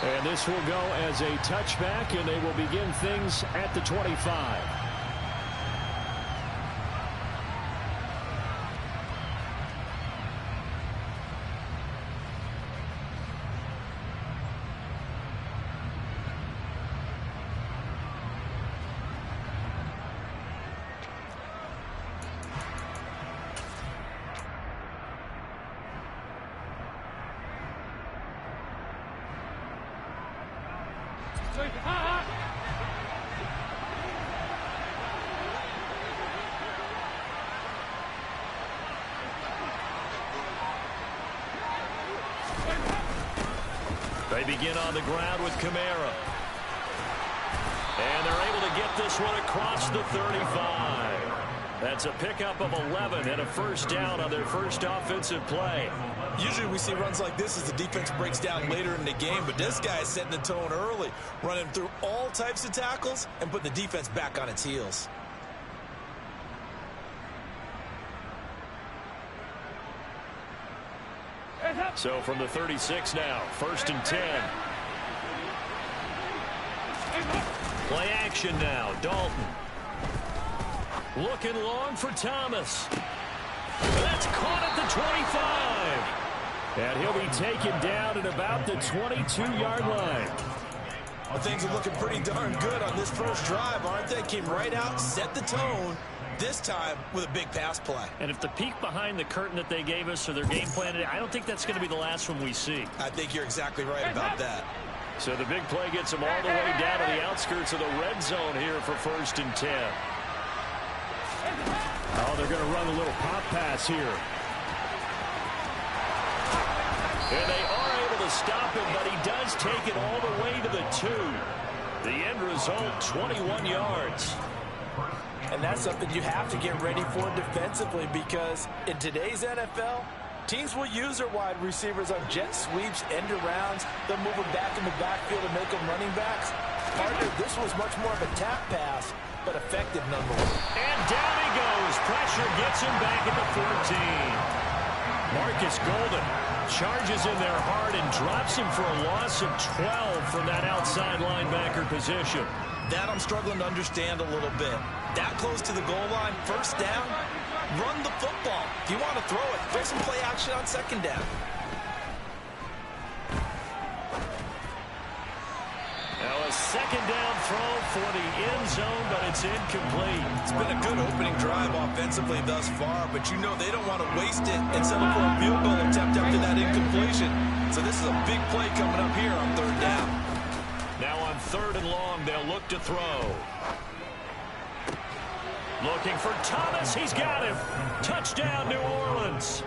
And this will go as a touchback, and they will begin things at the 25. They begin on the ground with Kamara. And they're able to get this one across the 35. That's a pickup of 11 and a first down on their first offensive play. Usually we see runs like this as the defense breaks down later in the game, but this guy is setting the tone early, running through all types of tackles and putting the defense back on its heels. So from the 36 now, 1st and 10. Play action now, Dalton. Looking long for Thomas. That's caught at the 25. And he'll be taken down at about the 22-yard line. Well, things are looking pretty darn good on this first drive, aren't they? Came right out, set the tone, this time with a big pass play. And if the peek behind the curtain that they gave us or their game plan, I don't think that's going to be the last one we see. I think you're exactly right about that. So the big play gets them all the way down to the outskirts of the red zone here for 1st and 10. Oh, they're going to run a little pop pass here. And they are able to stop him, but he does take it all the way to the 2. The end result, 21 yards. And that's something you have to get ready for defensively, because in today's NFL, teams will use their wide receivers on jet sweeps, end arounds. They'll move them back in the backfield and make them running backs. Partner, this was much more of a tap pass, but effective nonetheless. And down he goes. Pressure gets him back at the 14. Marcus Golden charges in there hard and drops him for a loss of 12 from that outside linebacker position. That I'm struggling to understand a little bit. That close to the goal line, first down, run the football. If you want to throw it, throw some play action on second down. Now a second down throw for the end zone, but it's incomplete. It's been a good opening drive offensively thus far, but you know they don't want to waste it and settle for a field goal attempt after that incompletion. So this is a big play coming up here on 3rd down. Now on 3rd and long, they'll look to throw. Looking for Thomas. He's got him. Touchdown, New Orleans.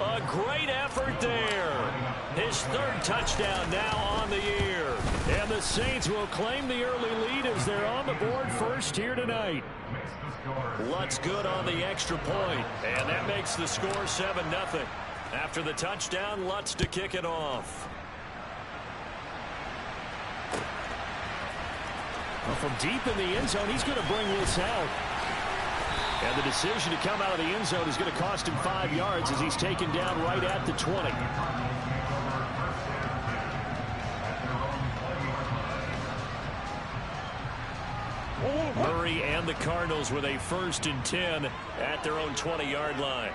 A great effort there. His 3rd touchdown now on the year. And the Saints will claim the early lead as they're on the board first here tonight. Lutz good on the extra point. And that makes the score 7-0. After the touchdown, Lutz to kick it off. Well, from deep in the end zone, he's going to bring this out. And the decision to come out of the end zone is going to cost him 5 yards as he's taken down right at the 20. Murray and the Cardinals with a 1st and 10 at their own 20-yard line.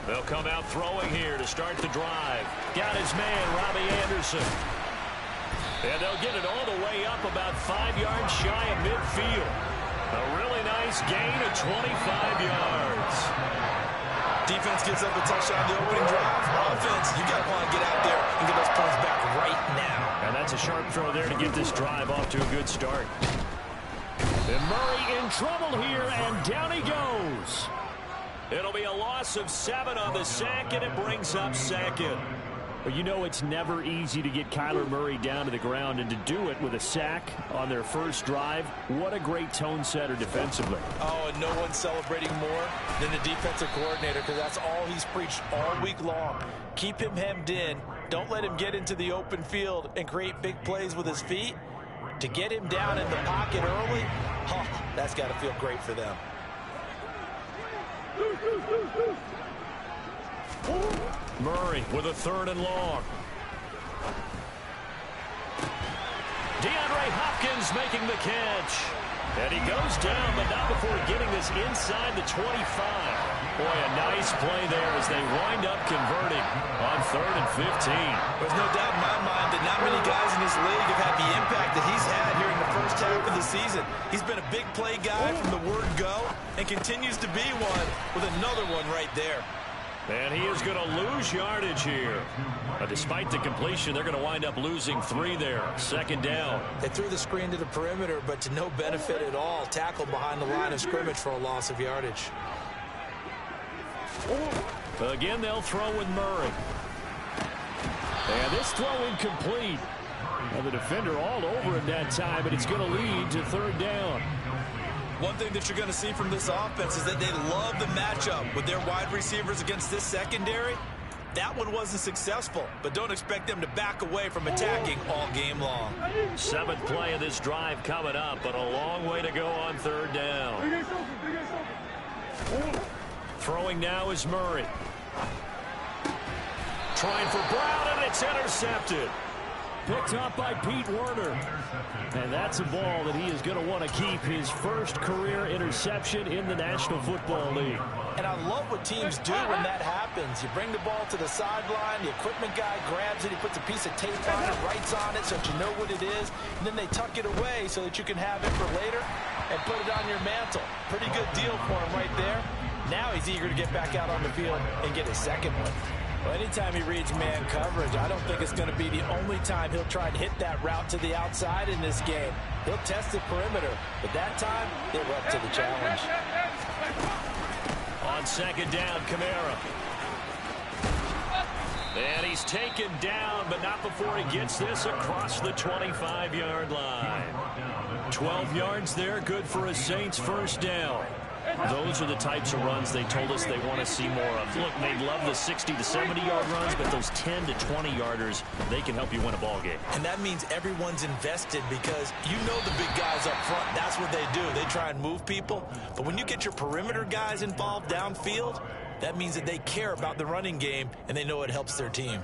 They'll come out throwing here to start the drive. Got his man, Robbie Anderson. And they'll get it all the way up about 5 yards shy of midfield. A really nice gain of 25 yards. Defense gives up a touchdown the opening drive. Offense, you got to want to get out there and get those points back right now. And that's a sharp throw there to get this drive off to a good start. And Murray in trouble here, and down he goes. It'll be a loss of 7 on the sack, and it brings up 2nd. But you know it's never easy to get Kyler Murray down to the ground, and to do it with a sack on their first drive, what a great tone setter defensively. Oh, and no one's celebrating more than the defensive coordinator, because that's all he's preached all week long. Keep him hemmed in. Don't let him get into the open field and create big plays with his feet. To get him down in the pocket early, that's got to feel great for them. Murray with a 3rd and long. DeAndre Hopkins making the catch. And he goes down, but not before getting this inside the 25. Boy, a nice play there as they wind up converting on 3rd and 15. There's no doubt in my mind that not many guys in this league have had the impact that he's had here in the first half of the season. He's been a big play guy from the word go and continues to be one with another one right there. And he is going to lose yardage here. Despite the completion, they're going to wind up losing 3 there. 2nd down. They threw the screen to the perimeter, but to no benefit at all. Tackled behind the line of scrimmage for a loss of yardage. Again, they'll throw with Murray. And this throw incomplete. And the defender all over him that time, but it's going to lead to 3rd down. One thing that you're going to see from this offense is that they love the matchup with their wide receivers against this secondary. That one wasn't successful, but don't expect them to back away from attacking all game long. 7th play of this drive coming up, but a long way to go on 3rd down. Throwing now is Murray. Trying for Brown, and it's intercepted. Picked up by Pete Werner. And that's a ball that he is going to want to keep, his first career interception in the National Football League. And I love what teams do when that happens. You bring the ball to the sideline, the equipment guy grabs it, he puts a piece of tape on it, writes on it so that you know what it is, and then they tuck it away so that you can have it for later and put it on your mantle. Pretty good deal for him right there. Now he's eager to get back out on the field and get his second one. Well, anytime he reads man coverage, I don't think it's going to be the only time he'll try and hit that route to the outside in this game. He'll test the perimeter, but that time, they were up to the challenge. On 2nd down, Kamara. And he's taken down, but not before he gets this across the 25-yard line. 12 yards there, good for a Saints first down. Those are the types of runs they told us they want to see more of. Look, they love the 60 to 70-yard runs, but those 10 to 20-yarders, they can help you win a ball game. And that means everyone's invested because you know the big guys up front. That's what they do. They try and move people. But when you get your perimeter guys involved downfield, that means that they care about the running game, and they know it helps their team.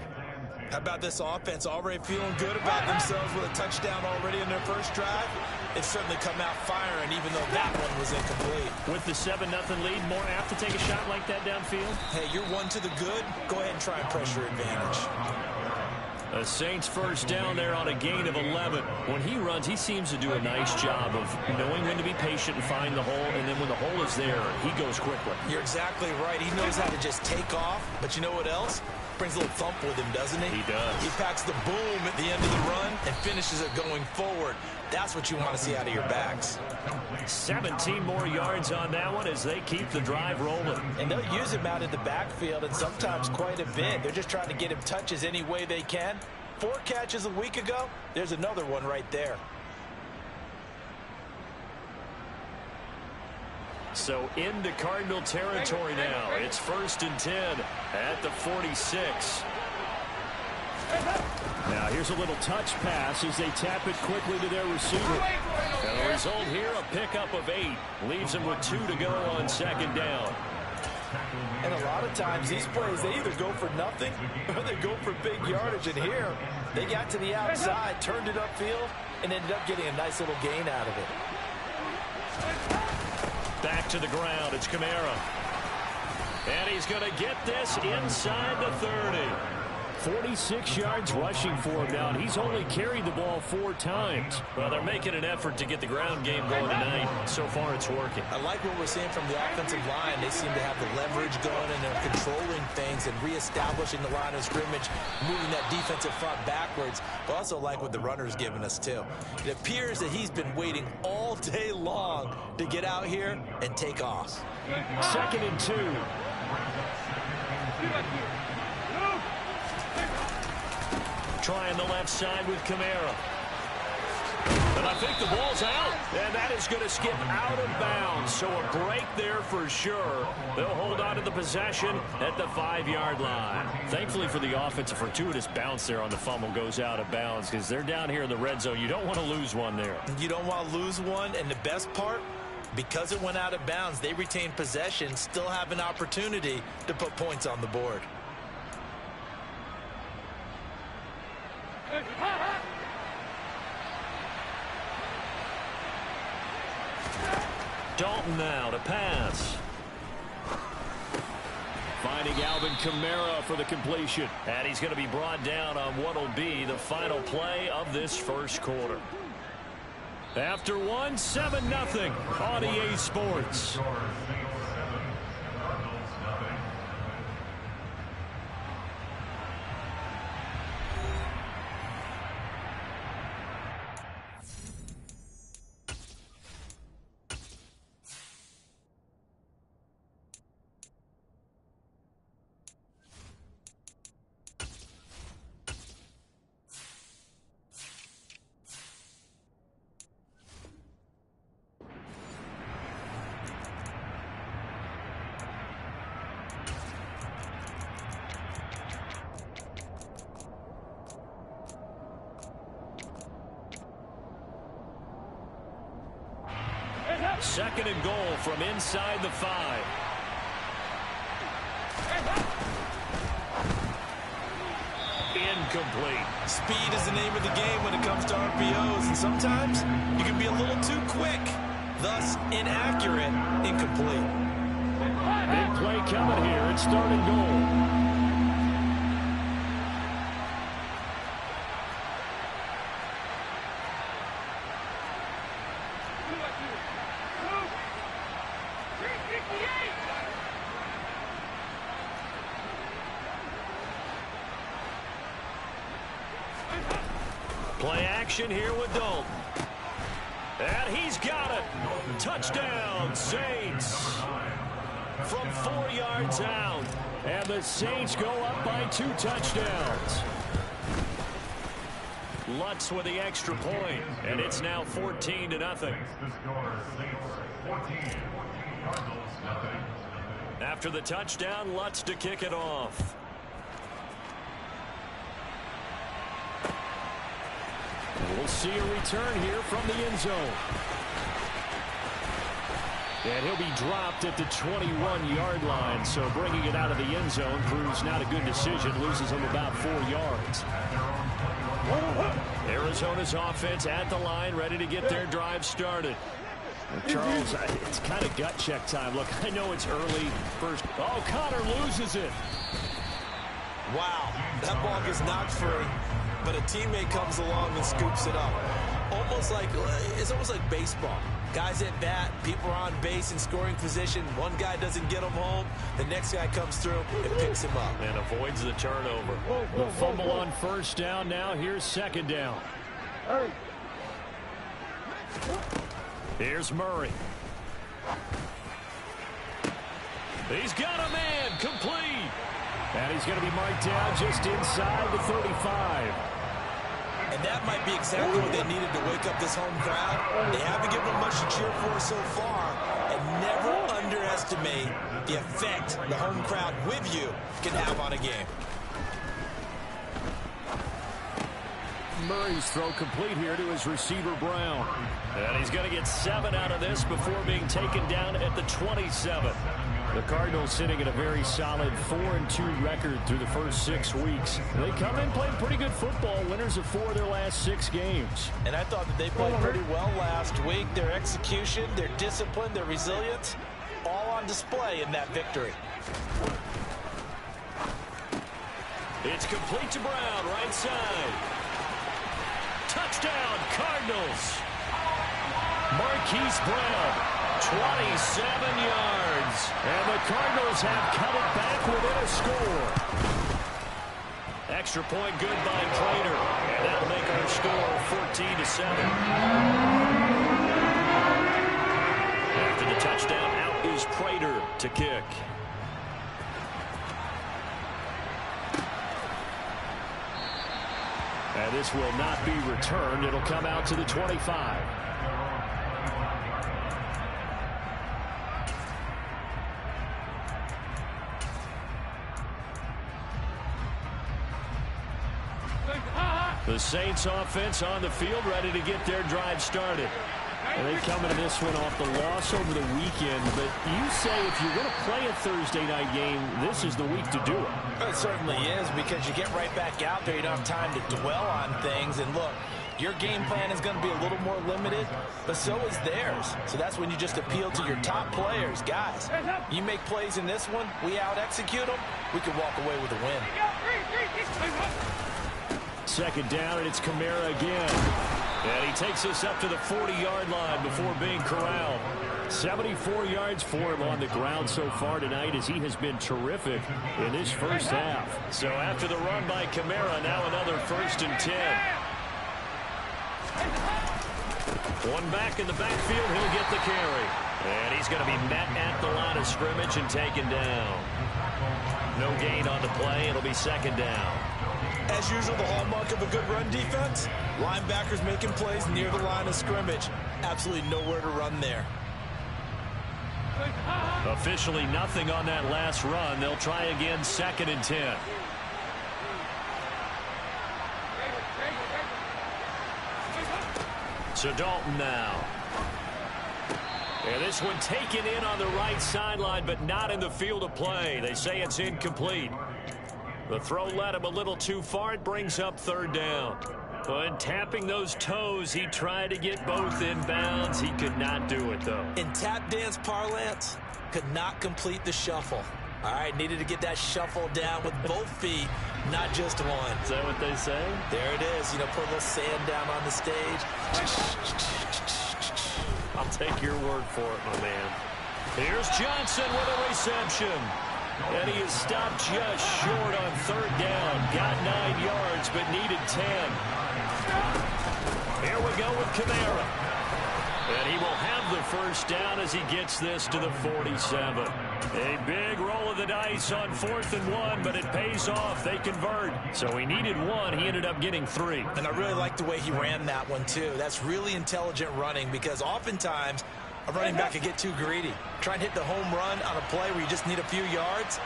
How about this offense already feeling good about themselves with a touchdown already in their first drive? It's certainly come out firing, even though that one was incomplete. With the 7-0 lead, more apt to take a shot like that downfield? Hey, you're one to the good. Go ahead and try and pressure advantage. A Saints first down there on a gain of 11. When he runs, he seems to do a nice job of knowing when to be patient and find the hole, and then when the hole is there, he goes quickly. You're exactly right. He knows how to just take off, but you know what else? Brings a little thump with him, doesn't he? He does. He packs the boom at the end of the run and finishes it going forward. That's what you want to see out of your backs. 17 more yards on that one as they keep the drive rolling. And they'll use him out in the backfield, and sometimes quite a bit. They're just trying to get him touches any way they can. 4 catches a week ago. There's another one right there. So into Cardinal territory now. It's 1st and 10 at the 46. Now here's a little touch pass as they tap it quickly to their receiver. And the result here, a pickup of 8. Leaves them with 2 to go on 2nd down. And a lot of times these plays, they either go for nothing or they go for big yardage. And here, they got to the outside, turned it upfield, and ended up getting a nice little gain out of it. Back to the ground, it's Kamara. And he's going to get this inside the 30. 46 yards rushing for him now, and he's only carried the ball 4 times. Well, they're making an effort to get the ground game going tonight. So far, it's working. I like what we're seeing from the offensive line. They seem to have the leverage going, and they're controlling things and reestablishing the line of scrimmage, moving that defensive front backwards. But also like what the runner's giving us, too. It appears that he's been waiting all day long to get out here and take off. 2nd and 2. Trying the left side with Kamara. And I think the ball's out. And that is going to skip out of bounds. So a break there for sure. They'll hold on to the possession at the 5-yard line. Thankfully for the offense, a fortuitous bounce there on the fumble goes out of bounds because they're down here in the red zone. You don't want to lose one there. You don't want to lose one. And the best part, because it went out of bounds, they retain possession, still have an opportunity to put points on the board. Dalton now to pass. Finding Alvin Kamara for the completion. And he's going to be brought down on what will be the final play of this first quarter. After 7-0 on EA Sports. Second and goal from inside the 5. Incomplete. Speed is the name of the game when it comes to RPOs, and sometimes you can be a little too quick, thus inaccurate, incomplete. Big play coming here. It's third and goal. Play action here with Dalton. And he's got it. Touchdown, Saints. From 4 yards out. And the Saints go up by 2 touchdowns. Lutz with the extra point. And it's now 14-0. After the touchdown, Lutz to kick it off. We'll see a return here from the end zone. And he'll be dropped at the 21-yard line. So bringing it out of the end zone proves not a good decision. Loses him about 4 yards. Arizona's offense at the line, ready to get their drive started. Charles, it's kind of gut check time. Look, I know it's early. First, Connor loses it. Wow, that ball gets knocked free, but a teammate comes along and scoops it up. It's almost like baseball. Guys at bat, people are on base in scoring position. One guy doesn't get him home. The next guy comes through and picks him up. And avoids the turnover. The fumble on first down now. Here's second down. Here's Murray. He's got a man, complete. And he's going to be marked down just inside the 35. And that might be exactly what they needed to wake up this home crowd. They haven't given them much to cheer for so far. And never underestimate the effect the home crowd with you can have on a game. Murray's throw complete here to his receiver, Brown. And he's going to get 7 out of this before being taken down at the 27. The Cardinals sitting at a very solid 4-2 record through the first 6 weeks. They come in playing pretty good football, winners of 4 of their last 6 games. And I thought that they played pretty well last week. Their execution, their discipline, their resilience, all on display in that victory. It's complete to Brown, right side. Touchdown, Cardinals. Marquise Brown, 27 yards. And the Cardinals have cut it back within a score. Extra point good by Prater. And that'll make our score 14-7. After the touchdown, out is Prater to kick. And this will not be returned. It'll come out to the 25. The Saints offense on the field, ready to get their drive started. And they come into this one off the loss over the weekend. But you say if you're going to play a Thursday night game, this is the week to do it. It certainly is, because you get right back out there. You don't have time to dwell on things. And look, your game plan is going to be a little more limited, but so is theirs. So that's when you just appeal to your top players. Guys, you make plays in this one, we out-execute them, we can walk away with a win. Second down, and it's Kamara again. And he takes us up to the 40-yard line before being corralled. 74 yards for him on the ground so far tonight, as he has been terrific in this first half. So after the run by Kamara, now another 1st and 10. One back in the backfield, he'll get the carry. And he's going to be met at the line of scrimmage and taken down. No gain on the play. It'll be 2nd down. As usual, the hallmark of a good run defense, linebackers making plays near the line of scrimmage. Absolutely nowhere to run there. Officially nothing on that last run. They'll try again, 2nd and 10. So Dalton now. And this one taken in on the right sideline, but not in the field of play. They say it's incomplete. The throw led him a little too far. It brings up 3rd down. But tapping those toes, he tried to get both inbounds. He could not do it, though. In tap dance parlance, could not complete the shuffle. All right, needed to get that shuffle down with both feet, not just one. Is that what they say? There it is. You know, put a little sand down on the stage. I'll take your word for it, my man. Here's Johnson with a reception. And he is stopped just short on 3rd down. Got 9 yards, but needed 10. Here we go with Kamara. And he will have the 1st down as he gets this to the 47. A big roll of the dice on 4th and 1, but it pays off. They convert. So he needed 1. He ended up getting 3. And I really like the way he ran that one, too. That's really intelligent running, because oftentimes a running back could get too greedy. Try and hit the home run on a play where you just need a few yards.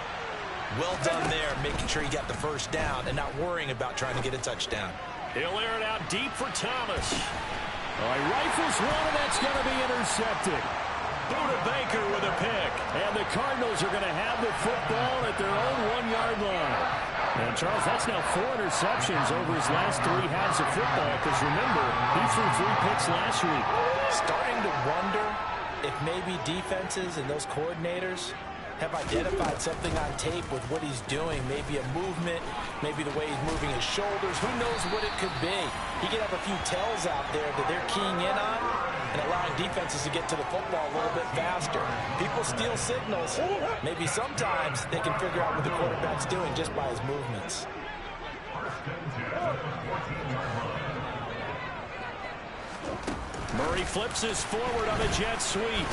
Well done there, making sure you got the 1st down and not worrying about trying to get a touchdown. He'll air it out deep for Thomas. All right, rifles one, and that's going to be intercepted. Buda Baker with a pick. And the Cardinals are going to have the football at their own 1-yard line. And, Charles, that's now 4 interceptions over his last 3 halves of football, because, remember, he threw 3 picks last week. Starting to wonder if maybe defenses and those coordinators have identified something on tape with what he's doing. Maybe a movement, maybe the way he's moving his shoulders. Who knows what it could be? He could have a few tells out there that they're keying in on and allowing defenses to get to the football a little bit faster. People steal signals. Maybe sometimes they can figure out what the quarterback's doing just by his movements. Murray flips his forward on a jet sweep.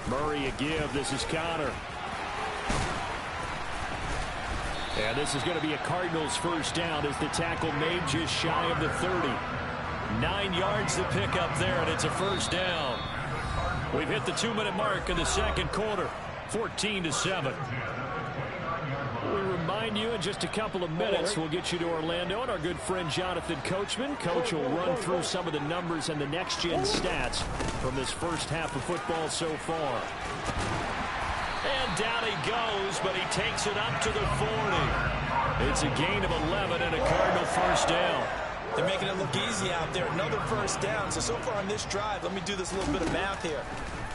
Murray a give. This is Connor. And this is going to be a Cardinals 1st down as the tackle made just shy of the 30. 9 yards to pick up there, and it's a 1st down. We've hit the 2-minute mark in the 2nd quarter. 14-7. We remind you in just a couple of minutes, we'll get you to Orlando and our good friend Jonathan Coachman. Coach will run through some of the numbers and the next-gen stats from this first half of football so far. And down he goes, but he takes it up to the 40. It's a gain of 11 and a Cardinal 1st down. They're making it look easy out there. Another 1st down. So far on this drive, let me do this little bit of math here.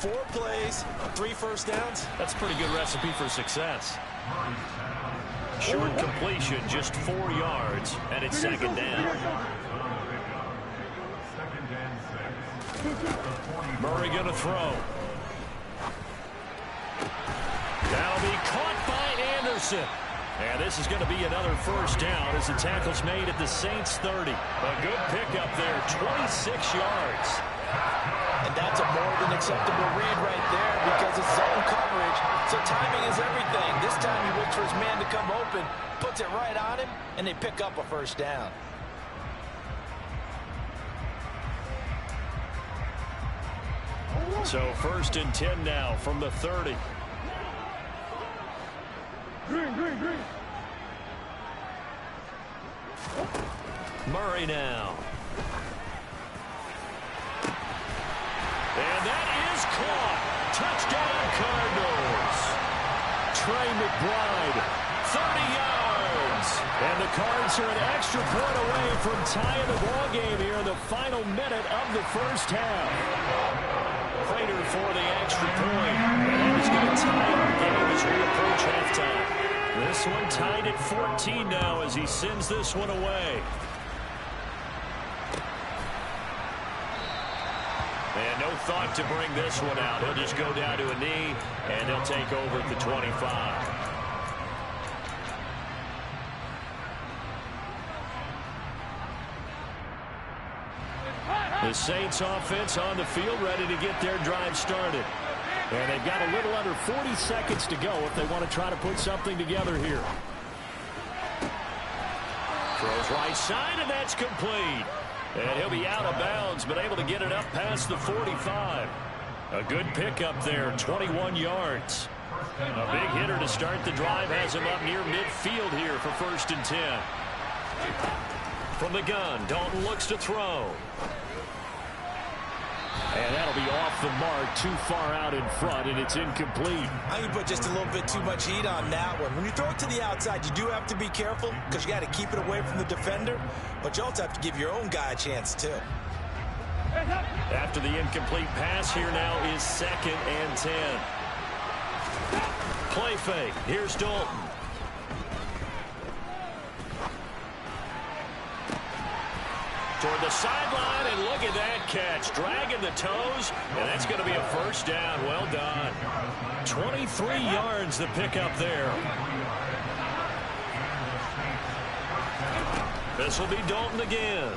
4 plays, 3 1st downs. That's a pretty good recipe for success. Short completion, just 4 yards, and it's 2nd down. Murray going to throw. That'll be caught by Anderson. And this is going to be another 1st down as the tackle's made at the Saints 30. A good pickup there, 26 yards. And that's a more than acceptable read right there because it's zone coverage. So timing is everything. This time he waits for his man to come open, puts it right on him, and they pick up a 1st down. So 1st and 10 now from the 30. Murray now. And that is caught. Touchdown, Cardinals. Trey McBride, 30 yards. And the Cards are an extra point away from tying the ball game here in the final minute of the first half. Prater for the extra point. And that is going to tie our game as we approach halftime. This one tied at 14 now as he sends this one away. And no thought to bring this one out. He'll just go down to a knee, and they'll take over at the 25. The Saints offense on the field ready to get their drive started. And they've got a little under 40 seconds to go if they want to try to put something together here. Throws right side, and that's complete. And he'll be out of bounds, but able to get it up past the 45. A good pickup there, 21 yards. A big hitter to start the drive has him up near midfield here for 1st and 10. From the gun, Dalton looks to throw. And that'll be off the mark, too far out in front, and it's incomplete. I think you put just a little bit too much heat on that one. When you throw it to the outside, you do have to be careful because you got to keep it away from the defender, but you also have to give your own guy a chance, too. After the incomplete pass, here now is 2nd and 10. Play fake. Here's Dalton. Toward the sideline, and look at that catch. Dragging the toes, and that's going to be a 1st down. Well done. 23 yards the pickup there. This will be Dalton again.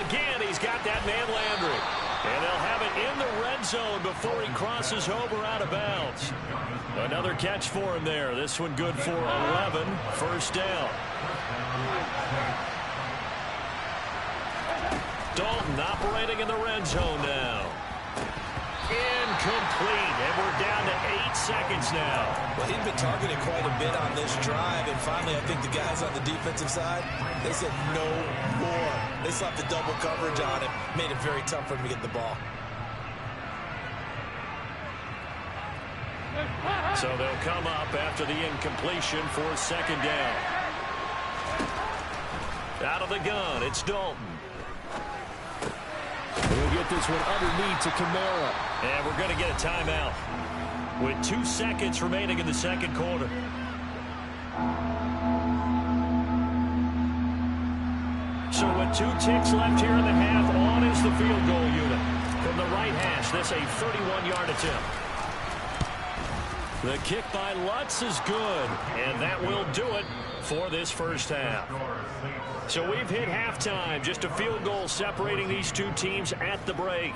Again, he's got that man Landry. And they'll have it in the red zone before he crosses over out of bounds. Another catch for him there. This one good for 11. 1st down. Dalton operating in the red zone now. Incomplete, and we're down to 8 seconds now. Well, he'd been targeted quite a bit on this drive, and finally I think the guys on the defensive side, they said no more. They slapped the double coverage on him, made it very tough for him to get the ball. So they'll come up after the incompletion for 2nd down. Out of the gun, it's Dalton. We'll get this one underneath to Kamara. And we're going to get a timeout with 2 seconds remaining in the 2nd quarter. So with 2 ticks left here in the half, on is the field goal unit. From the right hash, this a 31-yard attempt. The kick by Lutz is good, and that will do it for this first half. So we've hit halftime, just a field goal separating these two teams at the break.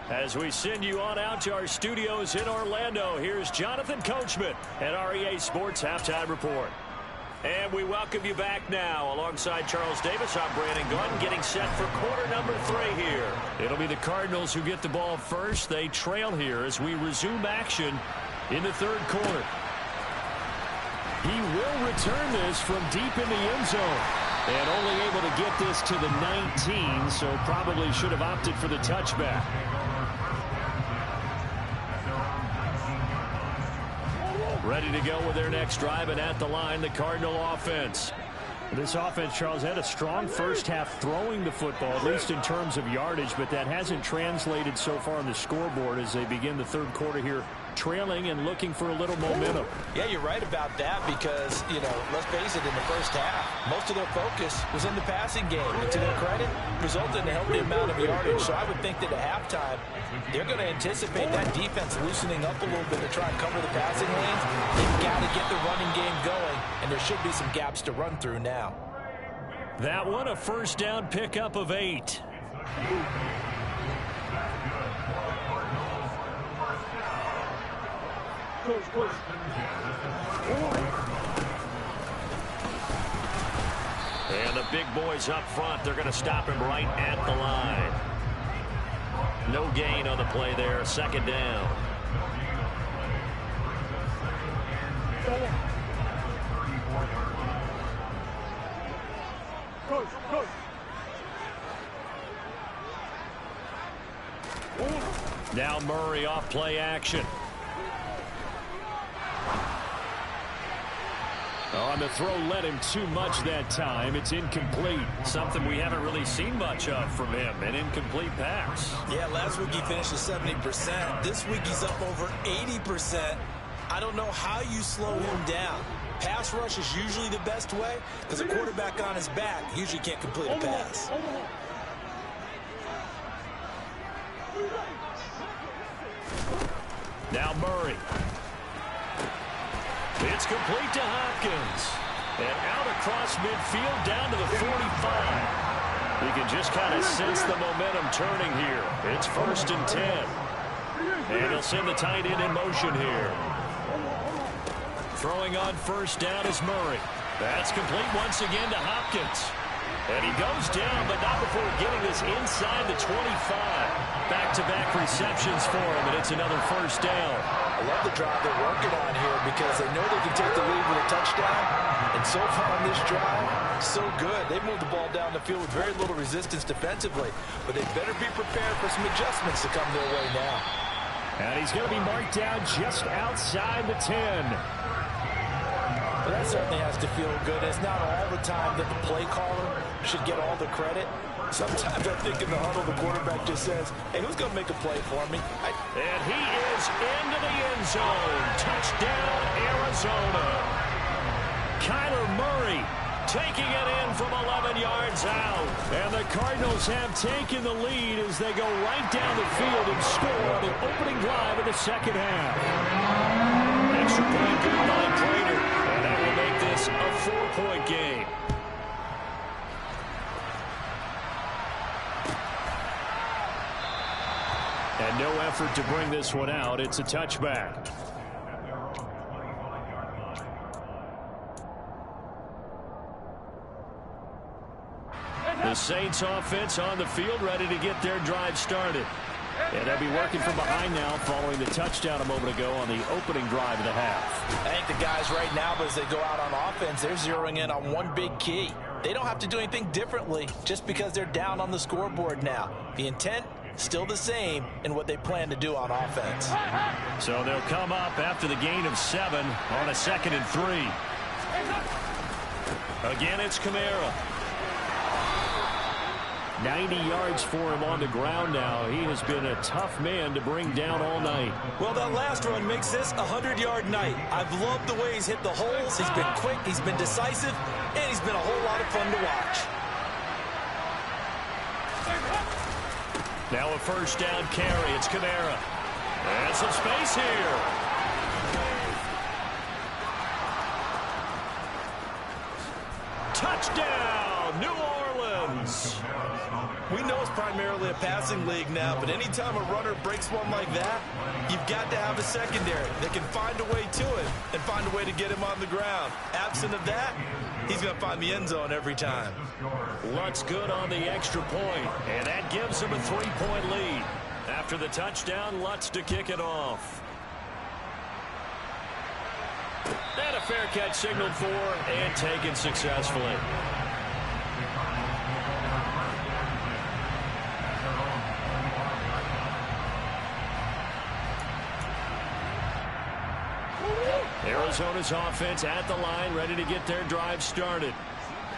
As we send you on out to our studios in Orlando, here's Jonathan Coachman at REA Sports Halftime Report. And we welcome you back now. Alongside Charles Davis, I'm Brandon Gordon, getting set for quarter number 3 here. It'll be the Cardinals who get the ball first. They trail here as we resume action in the 3rd quarter. He will return this from deep in the end zone. And only able to get this to the 19, so probably should have opted for the touchback. Ready to go with their next drive, and at the line, the Cardinal offense. This offense, Charles, had a strong first half throwing the football, at least in terms of yardage, but that hasn't translated so far on the scoreboard as they begin the 3rd quarter here, trailing and looking for a little momentum. Yeah, you're right about that because, you know, let's face it, in the first half, most of their focus was in the passing game. And to their credit, resulted in a healthy amount of yardage. So I would think that at halftime, they're going to anticipate that defense loosening up a little bit to try and cover the passing lanes. They've got to get the running game going, and there should be some gaps to run through now. That one, a 1st down pickup of 8. And the big boys up front, they're going to stop him right at the line. No gain on the play there. Second down. Now Murray off play action. On the throw, led him too much that time. It's incomplete. Something we haven't really seen much of from him. An incomplete pass. Yeah, last week he finished at 70%. This week he's up over 80%. I don't know how you slow him down. Pass rush is usually the best way because a quarterback on his back usually can't complete a pass. Now Murray. It's complete to Hopkins. And out across midfield down to the 45. You can just kind of sense the momentum turning here. It's 1st and 10. And he'll send the tight end in motion here. Throwing on 1st down is Murray. That's complete once again to Hopkins. And he goes down, but not before getting this inside the 25. Back-to-back receptions for him, and it's another 1st down. I love the drive they're working on here because they know they can take the lead with a touchdown. And so far on this drive, so good. They've moved the ball down the field with very little resistance defensively. But they better be prepared for some adjustments to come their way now. And he's going to be marked down just outside the 10. But that certainly has to feel good. It's not all the time that the play caller should get all the credit. Sometimes I think in the huddle, the quarterback just says, hey, who's going to make a play for me? And he is into the end zone. Touchdown, Arizona. Kyler Murray taking it in from 11 yards out. And the Cardinals have taken the lead as they go right down the field and score on the opening drive of the second half. Extra point good by Prater. And that will make this a 4-point game. And no effort to bring this one out. It's a touchback. The Saints offense on the field, ready to get their drive started. And they'll be working from behind now following the touchdown a moment ago on the opening drive of the half. I think the guys right now, as they go out on offense, they're zeroing in on one big key. They don't have to do anything differently just because they're down on the scoreboard now. The intent, still the same in what they plan to do on offense. So they'll come up after the gain of 7 on a 2nd and 3. Again, it's Kamara. 90 yards for him on the ground now. He has been a tough man to bring down all night. Well, that last run makes this a 100-yard night. I've loved the way he's hit the holes. He's been quick, he's been decisive, and he's been a whole lot of fun to watch. Now a 1st down carry. It's Kamara. And some space here. Touchdown, New Orleans. We know it's primarily a passing league now, but anytime a runner breaks one like that, you've got to have a secondary that can find a way to it and find a way to get him on the ground. Absent of that, he's going to find the end zone every time. Lutz good on the extra point, and that gives him a 3-point lead. After the touchdown, Lutz to kick it off. And a fair catch signaled for and taken successfully. Arizona's offense at the line, ready to get their drive started.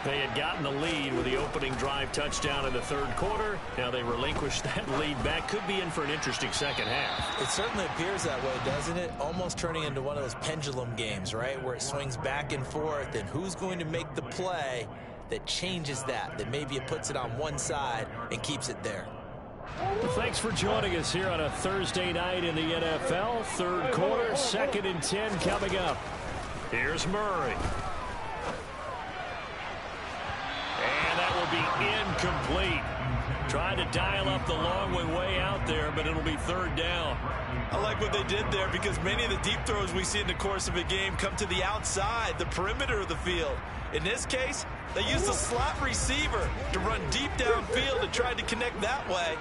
They had gotten the lead with the opening drive touchdown in the 3rd quarter. Now they relinquished that lead back. Could be in for an interesting second half. It certainly appears that way, doesn't it? Almost turning into one of those pendulum games, right? Where it swings back and forth, and who's going to make the play that changes that maybe it puts it on one side and keeps it there. Well, thanks for joining us here on a Thursday night in the NFL. 3rd quarter, 2nd and 10 coming up. Here's Murray. And that will be incomplete. Trying to dial up the long way out there, but it'll be 3rd down. I like what they did there because many of the deep throws we see in the course of a game come to the outside, the perimeter of the field. In this case, they used the slot receiver to run deep downfield and tried to connect that way.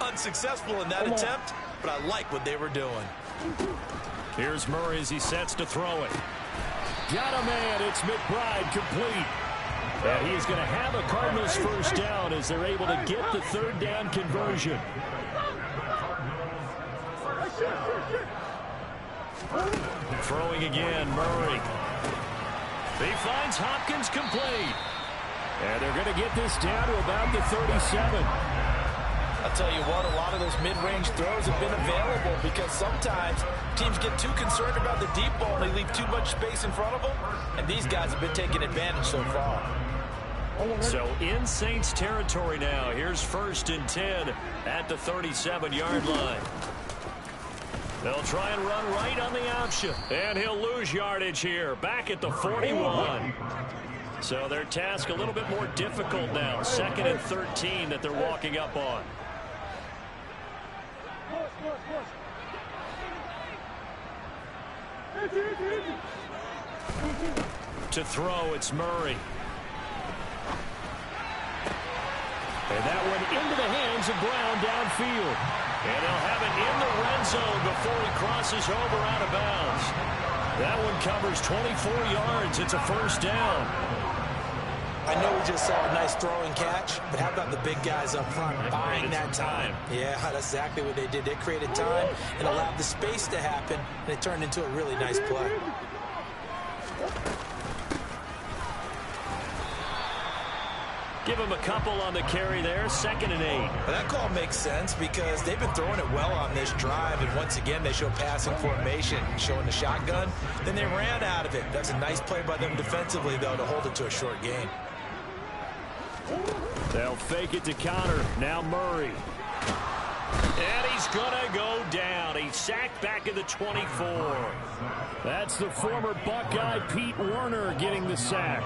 Unsuccessful in that attempt, but I like what they were doing. Here's Murray as he sets to throw it. Got a man. It's McBride complete. And he's going to have a Cardinals first down as they're able to get the third down conversion. Throwing again, Murray. He finds Hopkins complete. And they're going to get this down to about the 37. I'll tell you what, a lot of those mid-range throws have been available because sometimes teams get too concerned about the deep ball and they leave too much space in front of them, and these guys have been taking advantage so far. So in Saints territory now. Here's 1st and 10 at the 37-yard line. They'll try and run right on the option. And he'll lose yardage here. Back at the 41. So their task a little bit more difficult now. 2nd and 13 that they're walking up on. To throw, it's Murray. And that one into the hands of Brown downfield. And they'll have it in the red zone before he crosses over out of bounds. That one covers 24 yards. It's a first down. I know we just saw a nice throwing catch, but how about the big guys up front buying that time? Yeah, that's exactly what they did. They created time and allowed the space to happen, and it turned into a really nice play. Give him a couple on the carry there. 2nd and 8. Well, that call makes sense because they've been throwing it well on this drive, and once again they show passing formation, showing the shotgun. Then they ran out of it. That's a nice play by them defensively, though, to hold it to a short gain. They'll fake it to counter. Now Murray. And he's going to go down. He's sacked back at the 24. That's the former Buckeye Pete Werner getting the sack.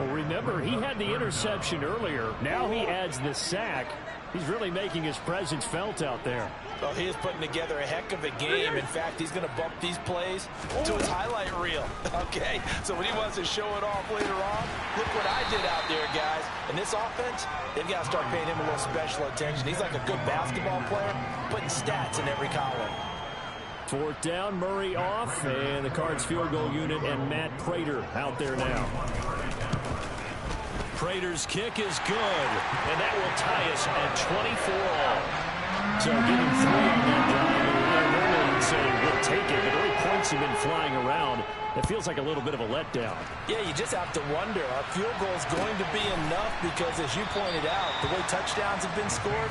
Well, remember, he had the interception earlier. Now he adds the sack. He's really making his presence felt out there. Well, he is putting together a heck of a game. In fact, he's going to bump these plays to his highlight reel. Okay, so when he wants to show it off later on, look what I did out there, guys. And this offense, they've got to start paying him a little special attention. He's like a good basketball player, putting stats in every column. 4th down, Murray off, and the Cards field goal unit and Matt Prater out there now. Prater's kick is good, and that will tie us at 24 all. So getting 3 on that drive, normally you'd say we'll take it, but the way points have been flying around, it feels like a little bit of a letdown. Yeah, you just have to wonder, are field goals going to be enough? Because as you pointed out, the way touchdowns have been scored,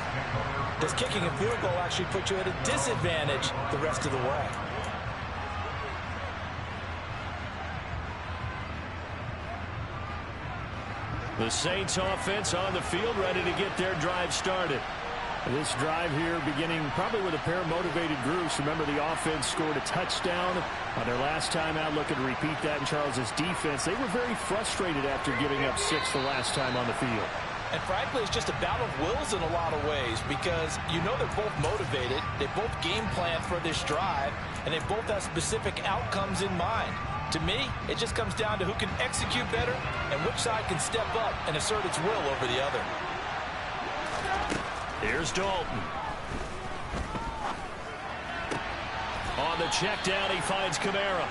does kicking a field goal actually put you at a disadvantage the rest of the way? The Saints offense on the field, ready to get their drive started. This drive here beginning probably with a pair of motivated groups. Remember, the offense scored a touchdown on their last time out. Looking to repeat that in Charles's defense. They were very frustrated after giving up 6 the last time on the field. And frankly, it's just a battle of wills in a lot of ways because you know they're both motivated. They both game plan for this drive, and they both have specific outcomes in mind. To me, it just comes down to who can execute better and which side can step up and assert its will over the other. Here's Dalton. On the check down, he finds Kamara.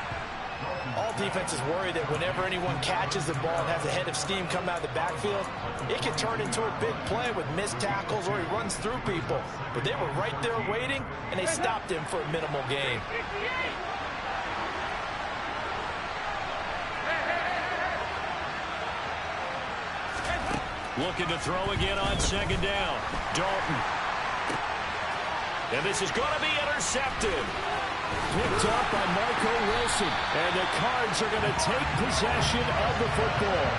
All defenses worry that whenever anyone catches the ball and has a head of steam come out of the backfield, it can turn into a big play with missed tackles or he runs through people. But they were right there waiting, and they stopped him for a minimal gain. Looking to throw again on 2nd down. Dalton. And this is going to be intercepted. Picked up by Marco Wilson. And the Cards are going to take possession of the football.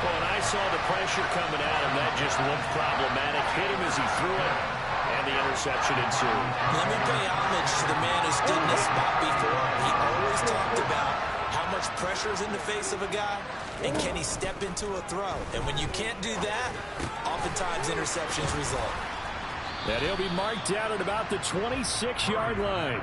Well, and I saw the pressure coming at him. That just looked problematic. Hit him as he threw it. And the interception ensued. Let me pay homage to the man who stood in this spot before. He always talked about how much pressure is in the face of a guy, and can he step into a throw? And when you can't do that, oftentimes interceptions result. And he'll be marked down at about the 26-yard line.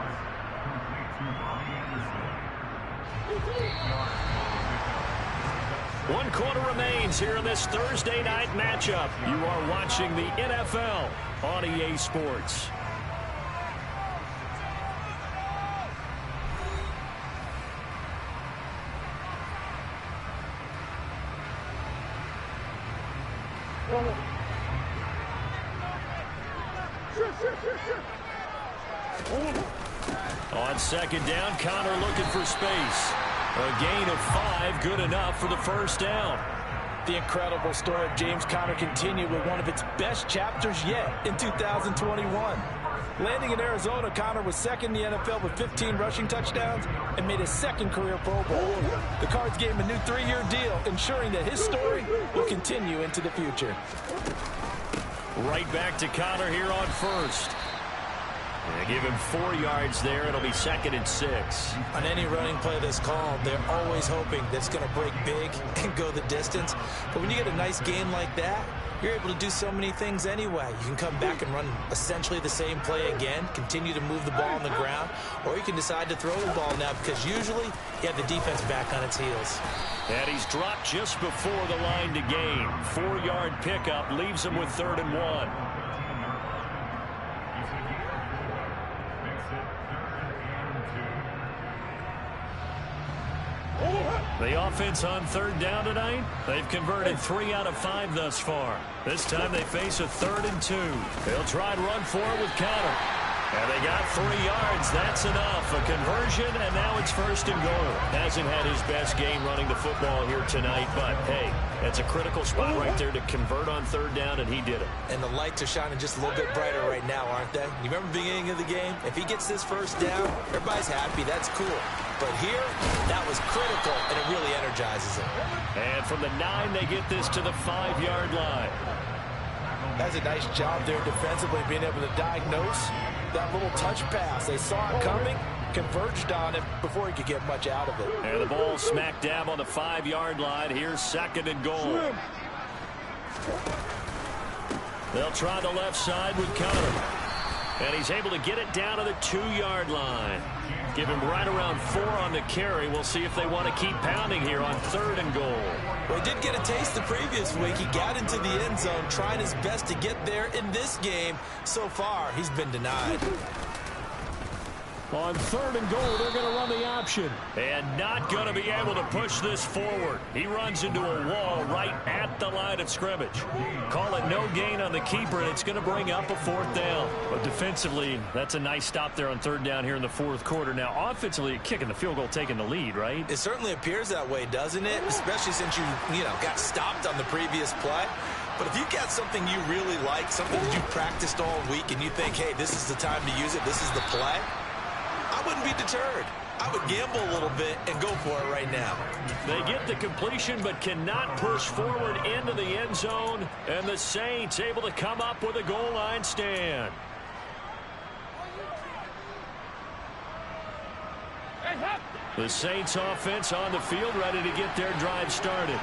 1 quarter remains here in this Thursday night matchup. You are watching the NFL on EA Sports. On second down, Connor looking for space. A gain of 5, good enough for the first down. The incredible story of James Conner continued with one of its best chapters yet in 2021. Landing in Arizona, Conner was second in the NFL with 15 rushing touchdowns and made his second career Pro Bowl. The Cards gave him a new 3-year deal, ensuring that his story will continue into the future. Right back to Conner here on first. They give him 4 yards there. It'll be 2nd and 6. On any running play that's called, they're always hoping that it's going to break big and go the distance. But when you get a nice game like that, you're able to do so many things anyway. You can come back and run essentially the same play again, continue to move the ball on the ground, or you can decide to throw the ball now because usually you have the defense back on its heels. And he's dropped just before the line to gain. 4-yard pickup leaves him with 3rd and 1. The offense on 3rd down tonight, they've converted 3 out of 5 thus far. This time they face a 3rd and 2. They'll try and run for it with Conner. And they got 3 yards. That's enough. A conversion, and now it's 1st and goal. Hasn't had his best game running the football here tonight, but hey, that's a critical spot right there to convert on 3rd down, and he did it. And the lights are shining just a little bit brighter right now, aren't they? You remember the beginning of the game? If he gets this 1st down, everybody's happy. That's cool. But here, that was critical, and it really energizes him. And from the 9, they get this to the 5-yard line. That's a nice job there defensively, being able to diagnose that little touch pass. They saw it coming, converged on it before he could get much out of it. And the ball smack dab on the 5-yard line. Here's 2nd and goal. They'll try the left side with Conner. And he's able to get it down to the 2-yard line. Give him right around 4 on the carry. We'll see if they want to keep pounding here on 3rd and goal. Well, he did get a taste the previous week. He got into the end zone, trying his best to get there in this game. So far, he's been denied. On 3rd and goal, they're going to run the option. And not going to be able to push this forward. He runs into a wall right at the line of scrimmage. Call it no gain on the keeper, and it's going to bring up a 4th down. But defensively, that's a nice stop there on 3rd down here in the 4th quarter. Now, offensively, kicking the field goal, taking the lead, right? It certainly appears that way, doesn't it? Especially since you got stopped on the previous play. But if you got something you really like, something that you practiced all week, and you think, hey, this is the time to use it, this is the play, I wouldn't be deterred. I would gamble a little bit and go for it right now. They get the completion but cannot push forward into the end zone. And the Saints able to come up with a goal line stand. The Saints offense on the field ready to get their drive started.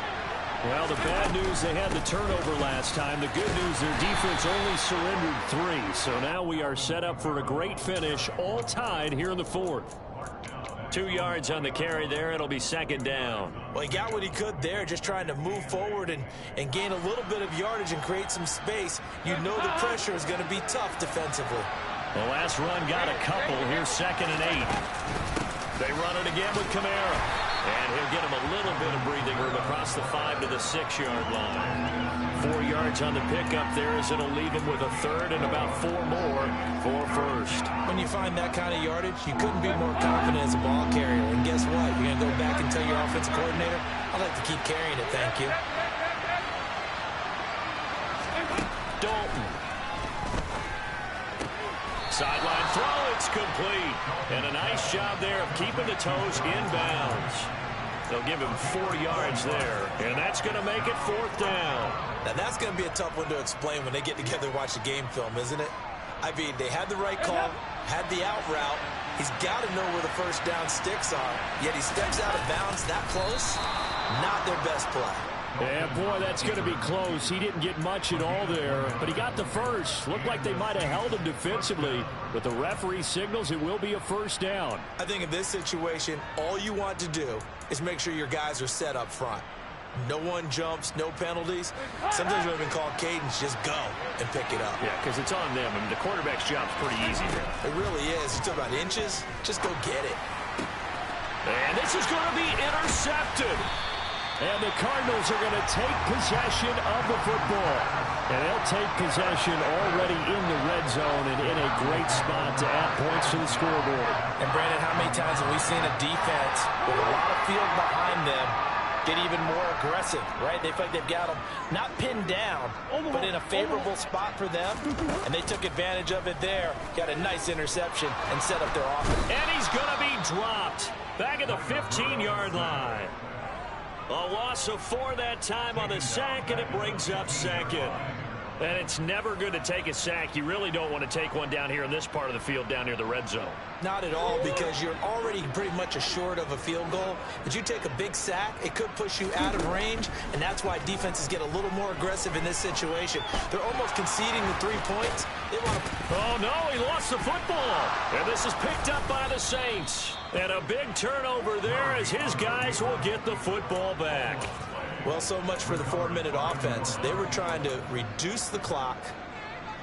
Well, the bad news, they had the turnover last time. The good news, their defense only surrendered 3. So now we are set up for a great finish, all tied here in the 4th. 2 yards on the carry there. It'll be 2nd down. Well, he got what he could there, just trying to move forward and gain a little bit of yardage and create some space. You know the pressure is going to be tough defensively. The last run got a couple. Here's 2nd and 8. They run it again with Kamara. And he'll get him a little bit of breathing room across the 5 to the 6-yard line. 4 yards on the pickup there as it'll leave him with a 3rd and about 4 more for 1st. When you find that kind of yardage, you couldn't be more confident as a ball carrier. And guess what? You're going to go back and tell your offensive coordinator, I'd like to keep carrying it, thank you. Dalton. Sideline throw, it's complete. And a nice job there of keeping the toes inbounds. They'll give him 4 yards there, and that's going to make it 4th down. Now, that's going to be a tough one to explain when they get together and watch the game film, isn't it? I mean, they had the right call, had the out route. He's got to know where the 1st down sticks are, yet he steps out of bounds that close. Not their best play. Yeah, boy, that's going to be close. He didn't get much at all there, but he got the 1st. Looked like they might have held him defensively, but the referee signals it will be a 1st down. I think in this situation, all you want to do is make sure your guys are set up front. No one jumps, no penalties. Sometimes we've been called cadence, just go and pick it up. Yeah, because it's on them. I mean, the quarterback's job's pretty easy there. It really is. You talk about inches, just go get it. And this is going to be intercepted. And the Cardinals are going to take possession of the football. And they'll take possession already in the red zone and in a great spot to add points to the scoreboard. And, Brandon, how many times have we seen a defense with a lot of field behind them get even more aggressive, right? They feel like they've got them not pinned down, but in a favorable spot for them. And they took advantage of it there, got a nice interception, and set up their offense. And he's going to be dropped back at the 15-yard line. A loss of 4 that time on the sack, and it brings up second. And it's never good to take a sack. You really don't want to take one down here in this part of the field down near the red zone. Not at all, because you're already pretty much assured of a field goal. But you take a big sack, it could push you out of range, and that's why defenses get a little more aggressive in this situation. They're almost conceding the 3 points. They want to... Oh, no, he lost the football. And this is picked up by the Saints. And a big turnover there as his guys will get the football back. Well, so much for the 4-minute offense. They were trying to reduce the clock,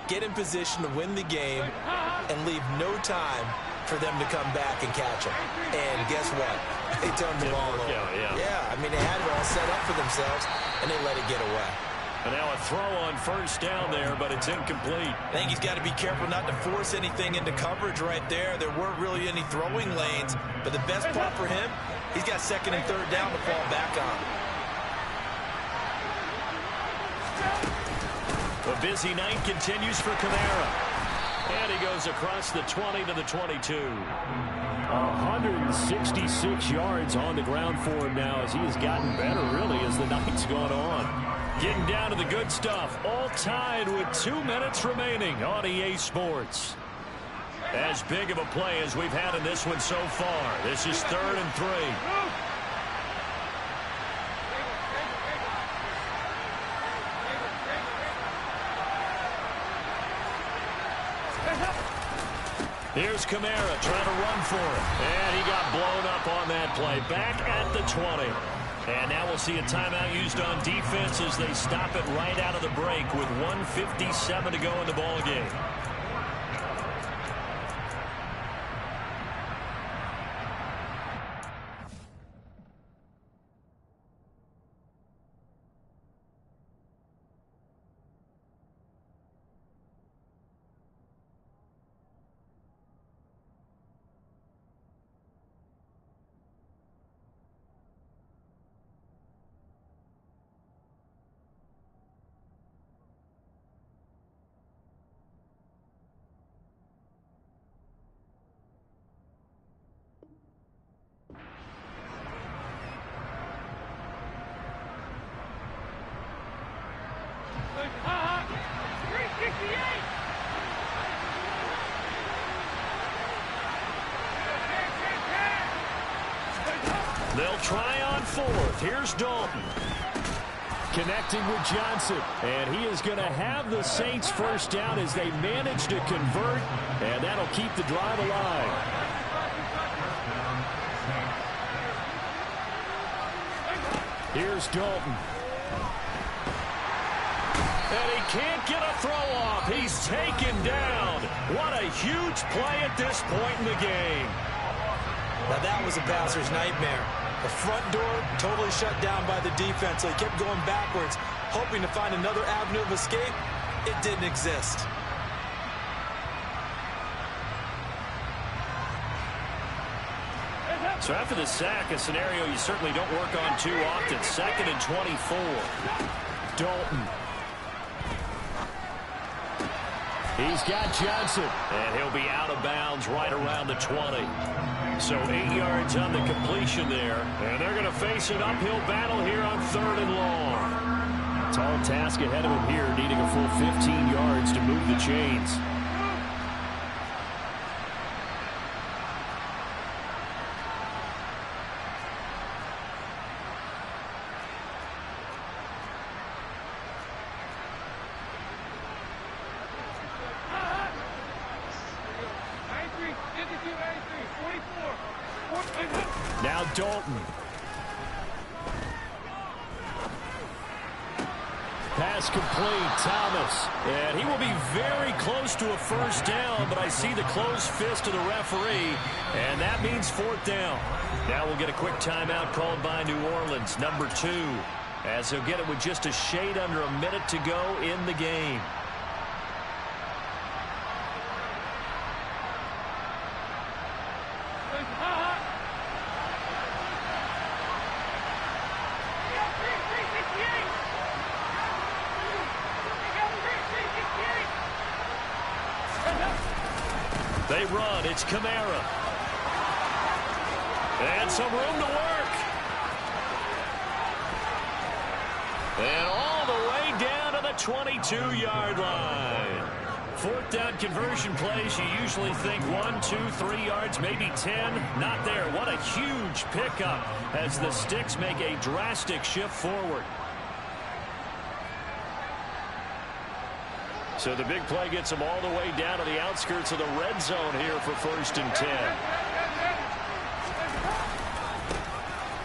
get in position to win the game, and leave no time for them to come back and catch them. And guess what? They turned the ball over. Yeah, I mean, they had it all set up for themselves, and they let it get away. And now a throw on first down there, but it's incomplete. I think he's got to be careful not to force anything into coverage right there. There weren't really any throwing lanes, but the best part for him, he's got 2nd and 3rd down to fall back on. A busy night continues for Kamara. And he goes across the 20 to the 22. 166 yards on the ground for him now as he has gotten better, really, as the night's gone on. Getting down to the good stuff. All tied with 2 minutes remaining on EA Sports. As big of a play as we've had in this one so far. This is 3rd and 3. Here's Kamara trying to run for it. And he got blown up on that play. Back at the 20. And now we'll see a timeout used on defense as they stop it right out of the break with 1:57 to go in the ball game. They'll try on 4th. Here's Dalton. Connecting with Johnson. And he is going to have the Saints first down as they manage to convert. And that'll keep the drive alive. Here's Dalton. And he can't get a throw off. He's taken down. What a huge play at this point in the game. Now that was a passer's nightmare. The front door totally shut down by the defense. So he kept going backwards, hoping to find another avenue of escape. It didn't exist. So after the sack, a scenario you certainly don't work on too often. 2nd and 24. Dalton. He's got Johnson. And he'll be out of bounds right around the 20. So 8 yards on the completion there. And they're going to face an uphill battle here on 3rd and long. Tall task ahead of him here, needing a full 15 yards to move the chains. Now Dalton. pass complete. Thomas. And he will be very close to a first down, but I see the closed fist of the referee, and that means fourth down. Now we'll get a quick timeout called by New Orleans, number 2, as he'll get it with just a shade under a minute to go in the game. They run. It's Kamara. And some room to work. And all the way down to the 22-yard line. Fourth down conversion plays, you usually think 1, 2, 3 yards, maybe 10. Not there. What a huge pickup as the Sticks make a drastic shift forward. So the big play gets them all the way down to the outskirts of the red zone here for 1st and 10.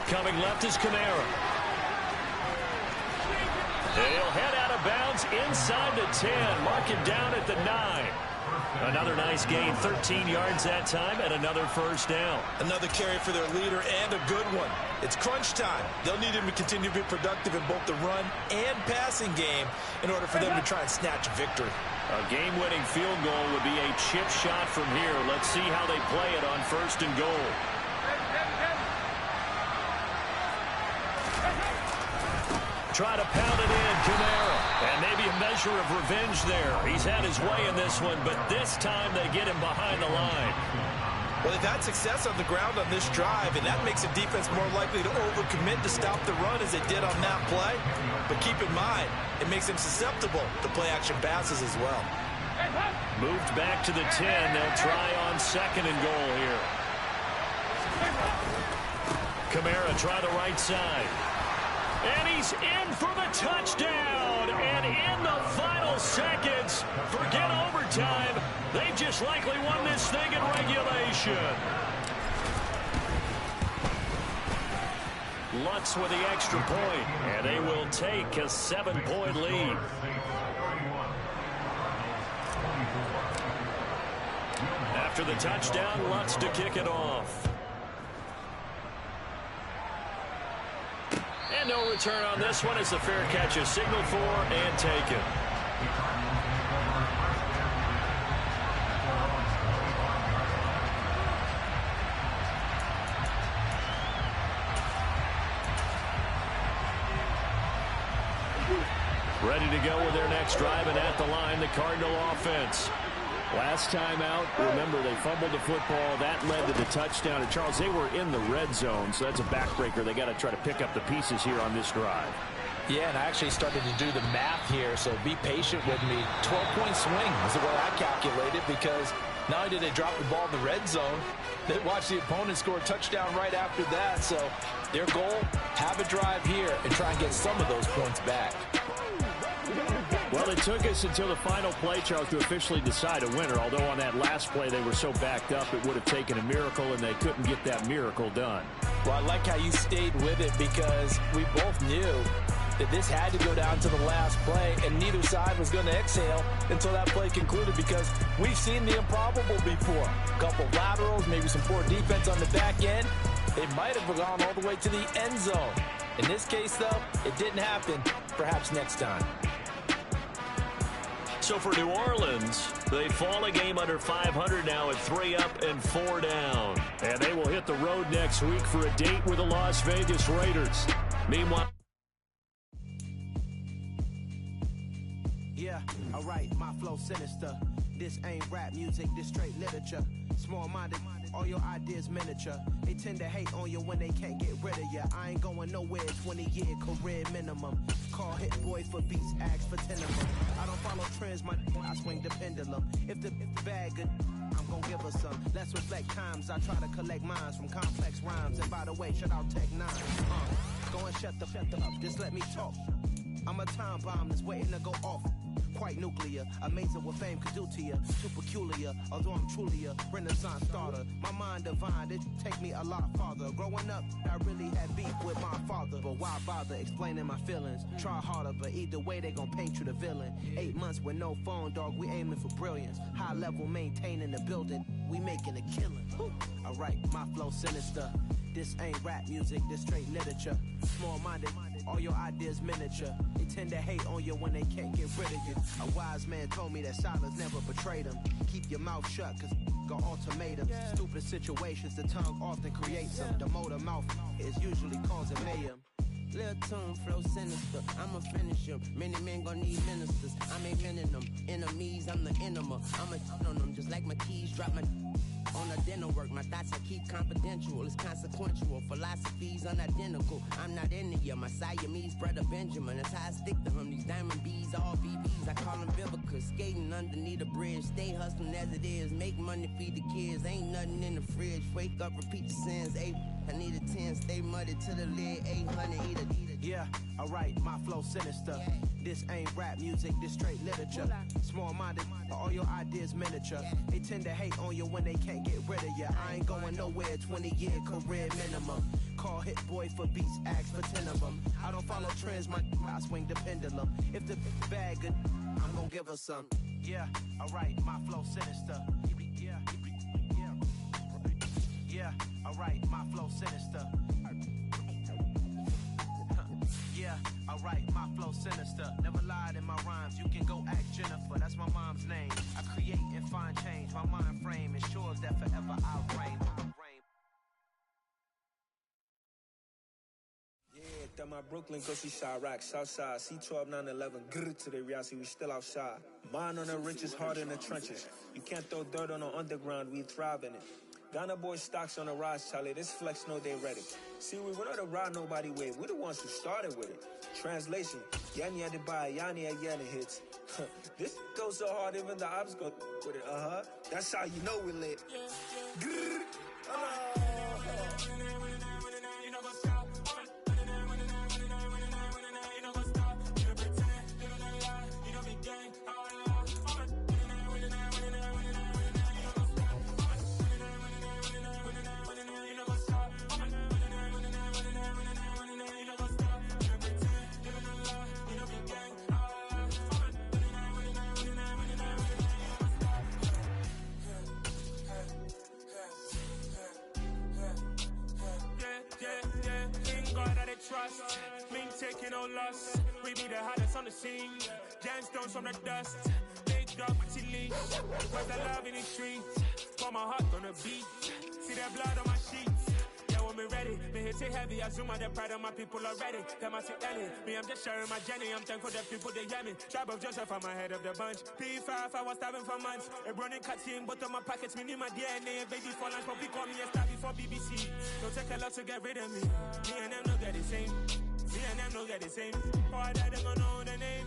Coming left is Kamara. He'll head out of bounds inside the 10. Mark it down at the 9. Another nice gain, 13 yards that time, and another first down. Another carry for their leader, and a good one. It's crunch time. They'll need him to continue to be productive in both the run and passing game in order for them to try and snatch a victory. A game-winning field goal would be a chip shot from here. Let's see how they play it on 1st and goal. Try to pound it in, Kamara. And maybe a measure of revenge there. He's had his way in this one, but this time they get him behind the line. Well, they've had success on the ground on this drive, and that makes a defense more likely to overcommit to stop the run as it did on that play. But keep in mind, it makes them susceptible to play-action passes as well. Moved back to the 10. They'll try on 2nd and goal here. Kamara try the right side. And he's in for the touchdown. And in the final seconds, forget overtime. They've just likely won this thing in regulation. Lutz with the extra point, and they will take a 7-point lead. After the touchdown, Lutz to kick it off. And no return on this one as the fair catch is signaled for and taken. Ready to go with their next drive, and at the line, the Cardinal offense. Last time out, remember, they fumbled the football. That led to the touchdown. And, Charles, they were in the red zone, so that's a backbreaker. They got to try to pick up the pieces here on this drive. Yeah, and I actually started to do the math here, so be patient with me. 12-point swing is the way I calculated, because not only did they drop the ball in the red zone, they watched the opponent score a touchdown right after that. So their goal, have a drive here and try and get some of those points back. Well, it took us until the final play, Charles, to officially decide a winner. Although on that last play they were so backed up, it would have taken a miracle, and they couldn't get that miracle done. Well, I like how you stayed with it, because we both knew that this had to go down to the last play, and neither side was going to exhale until that play concluded, because we've seen the improbable before. A couple of laterals, maybe some poor defense on the back end. They might have gone all the way to the end zone. In this case, though, it didn't happen. Perhaps next time. So for New Orleans, they fall a game under 500 now at 3 up and 4 down. And they will hit the road next week for a date with the Las Vegas Raiders. Meanwhile, yeah, alright, my flow sinister. This ain't rap music, this straight literature. Small-minded, all your ideas miniature. They tend to hate on you when they can't get rid of you. I ain't going nowhere, 20-year career minimum. Call Hit Boy for beats, ask for 10 of them. I don't follow trends, I swing the pendulum. If the bag good, I'm gonna give her some. Let's reflect times, I try to collect minds from complex rhymes. And by the way, shut out Tech 9. Go and shut the up, just let me talk. I'm a time bomb that's waiting to go off. quite nuclear. Amazing what fame could do to you. Too peculiar, although I'm truly a renaissance starter. My mind divine, it take me a lot farther. Growing up, I really had beef with my father. But why bother explaining my feelings? Try harder, but either way they gon' paint you the villain. 8 months with no phone, dog, we aiming for brilliance. High level maintaining the building, we making a killing. Alright, my flow sinister. This ain't rap music, this straight literature. Small-minded, all your ideas miniature. They tend to hate on you when they can't get rid of you. A wise man told me that silence never betrayed him. Keep your mouth shut, cause got ultimatums. Stupid situations, the tongue often creates them. The motor mouth is usually causing mayhem. Lil' tune, flow sinister, I'ma finish him. Many men gon' need ministers, I'm aiming them. Enemies, I'm the enema. I'ma on them just like my keys, drop my on a dinner work. My thoughts I keep confidential, it's consequential. Philosophies unidentical, I'm not in the my Siamese brother Benjamin. That's how I stick to him, these diamond bees, all BBs. I call them Vivica, skating underneath the bridge. Stay hustling as it is, make money, feed the kids. Ain't nothing in the fridge, wake up, repeat the sins. I need a 10, stay muddy to the lid, 800, eat it. Yeah, alright, my flow sinister. This ain't rap music, this straight literature. Small-minded, all your ideas miniature. They tend to hate on you when they can't get rid of you. I ain't going nowhere, 20-year career minimum. Call Hit Boy for beats, ask for 10 of them. I don't follow trends, I swing the pendulum. If the bag good, I'm gonna give her some. Yeah, alright, my flow sinister. Yeah, alright, my flow sinister. Yeah, alright, my flow sinister. Never lied in my rhymes, you can go ask Jennifer, that's my mom's name. I create and find change, my mind frame ensures that forever I'll reign. Yeah, that my Brooklyn, go see Chirac, Southside, C12, 911, grrr to the reality, we still outside. Mine on the riches, heart in the trenches. You can't throw dirt on the underground, we thrive in it. Ghana boys stocks on the rise, Charlie. This flex know they ready. See, we were not to ride nobody with. We're the ones who started with it. Translation: Yanni had to buy, Yanni had Yanni hits. This goes so hard, even the ops go with it. That's how you know we lit. Trust, mean taking no loss. We be the hottest on the scene. Gemstones from the dust. Big dog, pretty leash. Where's the love in the streets? Pour my heart on the beat. See that blood on my sheets. Yeah, when me ready, me hit it heavy. I zoom out the pride of my people already. Them I see Ellie. Me, I'm just sharing my journey. I'm thankful that people they hear me. Tribe of Joseph, I'm ahead of the bunch. P5, I was starving for months. A running cuts in, but on my pockets, me need my DNA. Baby for lunch, but we call me a star before BBC. Don't take a lot to get rid of me. Me and them know they're the same. Me and them know they're the same. Boy, that they gonna know the name.